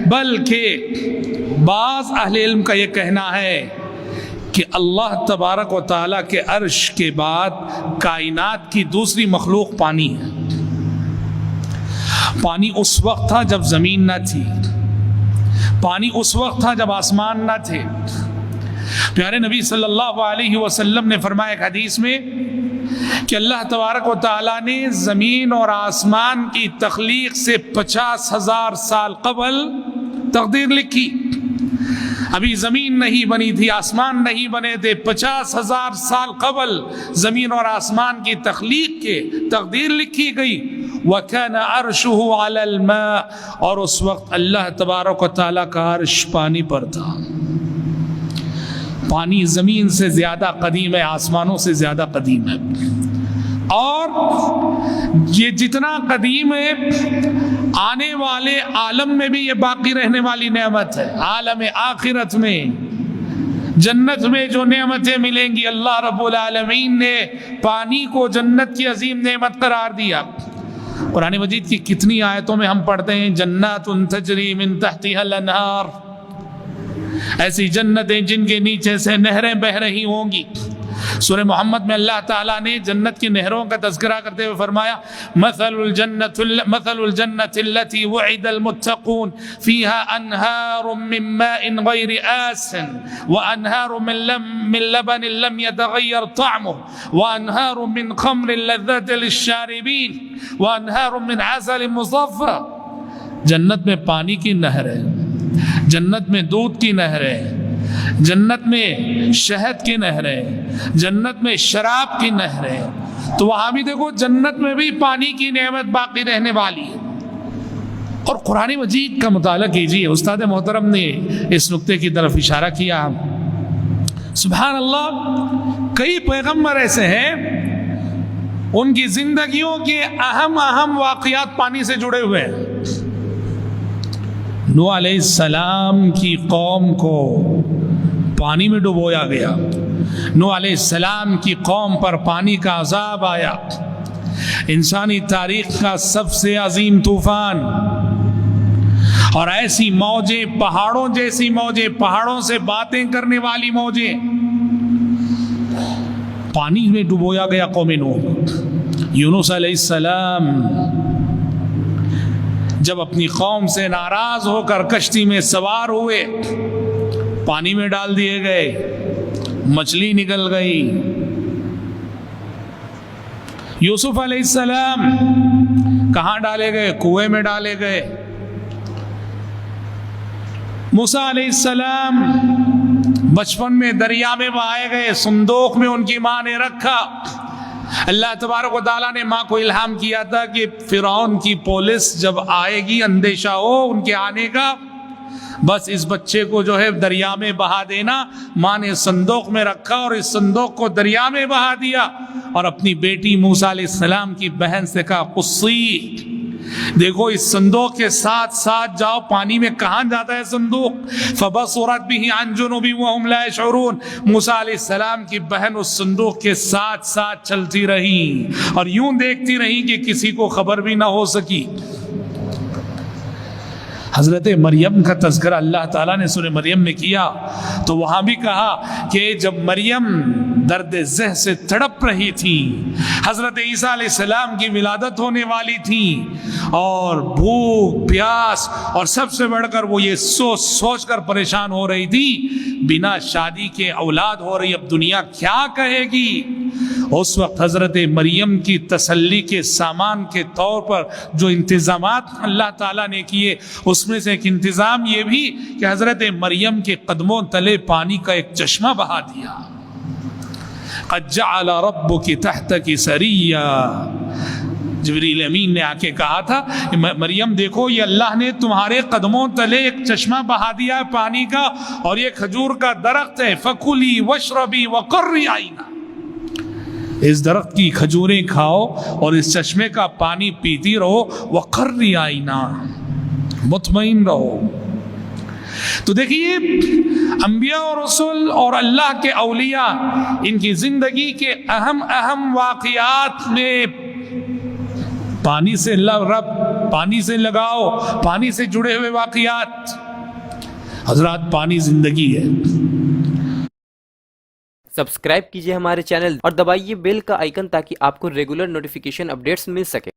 بلکہ بعض اہل علم کا یہ کہنا ہے کہ اللہ تبارک و تعالیٰ کے عرش کے بعد کائنات کی دوسری مخلوق پانی ہے۔ پانی اس وقت تھا جب زمین نہ تھی، پانی اس وقت تھا جب آسمان نہ تھے۔ پیارے نبی صلی اللہ علیہ وسلم نے فرمایا ایک حدیث میں کہ اللہ تبارک و تعالیٰ نے زمین اور آسمان کی تخلیق سے 50,000 سال قبل تقدیر لکھی۔ ابھی زمین نہیں بنی تھی، آسمان نہیں بنے تھے، 50,000 سال قبل زمین اور آسمان کی تخلیق کے تقدیر لکھی گئی۔ وَكَانَ عَرْشُهُ عَلَى الْمَاءِ، اور اس وقت اللہ تبارک و تعالیٰ کا عرش پانی پر تھا۔ پانی زمین سے زیادہ قدیم ہے، آسمانوں سے زیادہ قدیم ہے، اور یہ جتنا قدیم ہے آنے والے عالم میں بھی یہ باقی رہنے والی نعمت ہے۔ عالم آخرت میں، جنت میں جو نعمتیں ملیں گی، اللہ رب العالمین نے پانی کو جنت کی عظیم نعمت قرار دیا۔ قرآن مجید کی کتنی آیتوں میں ہم پڑھتے ہیں جنات تجری من تحتها الانہار، ایسی جنتیں جن کے نیچے سے نہریں بہ رہی ہوں گی۔ سورہ محمد میں اللہ تعالیٰ نے جنت کی نہروں کا تذکرہ کرتے ہوئے فرمایا مثل الجنة التي وعد المتقون فيها أنهار من ماء غير آسن وأنهار من لبن لم يتغير طعمه وأنهار من خمر لذة للشاربين وأنهار من عسل مصفى۔ جنت میں پانی کی نہر ہے، جنت میں دودھ کی نہر ہے، جنت میں شہد کی نہر ہے، جنت میں شراب کی نہر ہے۔ تو وہاں بھی دیکھو جنت میں بھی پانی کی نعمت باقی رہنے والی ہے۔ اور قرآن مجید کا مطالعہ کیجیے، استاد محترم نے اس نقطے کی طرف اشارہ کیا۔ سبحان اللہ، کئی پیغمبر ایسے ہیں ان کی زندگیوں کے اہم واقعات پانی سے جڑے ہوئے ہیں۔ نوح علیہ السلام کی قوم کو پانی میں ڈبویا گیا، نوح علیہ السلام کی قوم پر پانی کا عذاب آیا، انسانی تاریخ کا سب سے عظیم طوفان، اور ایسی موجیں، پہاڑوں جیسی موجیں، پہاڑوں سے باتیں کرنے والی موجیں، پانی میں ڈبویا گیا قوم نوح۔ یونس علیہ السلام جب اپنی قوم سے ناراض ہو کر کشتی میں سوار ہوئے، پانی میں ڈال دیے گئے، مچھلی نکل گئی۔ یوسف علیہ السلام کہاں ڈالے گئے؟ کنویں میں ڈالے گئے۔ موسیٰ علیہ السلام بچپن میں دریا میں بہائے گئے، صندوق میں ان کی ماں نے رکھا۔ اللہ تبارک و تعالیٰ نے ماں کو الہام کیا تھا کہ فرعون کی پولیس جب آئے گی، اندیشہ ہو ان کے آنے کا، بس اس بچے کو جو ہے دریا میں بہا دینا۔ ماں نے صندوق میں رکھا اور اس صندوق کو دریا میں بہا دیا، اور اپنی بیٹی موسیٰ علیہ السلام کی بہن سے کہا قصی، دیکھو اس صندوق کے ساتھ ساتھ جاؤ۔ پانی میں کہاں جاتا ہے صندوق؟ فَبَصُرَتْ بِهِ عَنْ جُنُوبٍ وَهُمْ لَا يَشْعُرُونَ۔ موسیٰ علیہ السلام کی بہن اس صندوق کے ساتھ ساتھ چلتی رہی اور یوں دیکھتی رہی کہ کسی کو خبر بھی نہ ہو سکی۔ حضرت مریم کا تذکرہ اللہ تعالیٰ نے سورہ مریم میں کیا، تو وہاں بھی کہا کہ جب مریم درد زہ سے تڑپ رہی تھی، حضرت عیسیٰ علیہ السلام کی ولادت ہونے والی تھی، اور بھوک پیاس اور سب سے بڑھ کر وہ یہ سوچ کر پریشان ہو رہی تھی، بنا شادی کے اولاد ہو رہی، اب دنیا کیا کہے گی؟ اس وقت حضرت مریم کی تسلی کے سامان کے طور پر جو انتظامات اللہ تعالیٰ نے کیے، اس میں سے ایک انتظام یہ بھی کہ حضرت مریم کے قدموں تلے پانی کا ایک چشمہ بہا دیا۔ قد جعل ربک تحتک سریا، جبریل امین نے آ کے کہا تھا مریم دیکھو یہ اللہ نے تمہارے قدموں تلے ایک چشمہ بہا دیا ہے پانی کا، اور یہ کھجور کا درخت ہے، فکلی واشربی وقرری عینا، اس درخت کی کھجوریں کھاؤ اور اس چشمے کا پانی پیتی رہو، وقرری عینا، مطمئن رہو۔ تو دیکھیے انبیاء اور رسول اور اللہ کے اولیاء، ان کی زندگی کے اہم واقعات میں پانی سے رب، پانی سے لگاؤ، پانی سے جڑے ہوئے واقعات. حضرات پانی زندگی ہے. سبسکرائب کیجئے ہمارے چینل اور دبائیے بیل کا آئیکن تاکہ آپ کو ریگولر نوٹیفیکیشن اپڈیٹس مل سکے.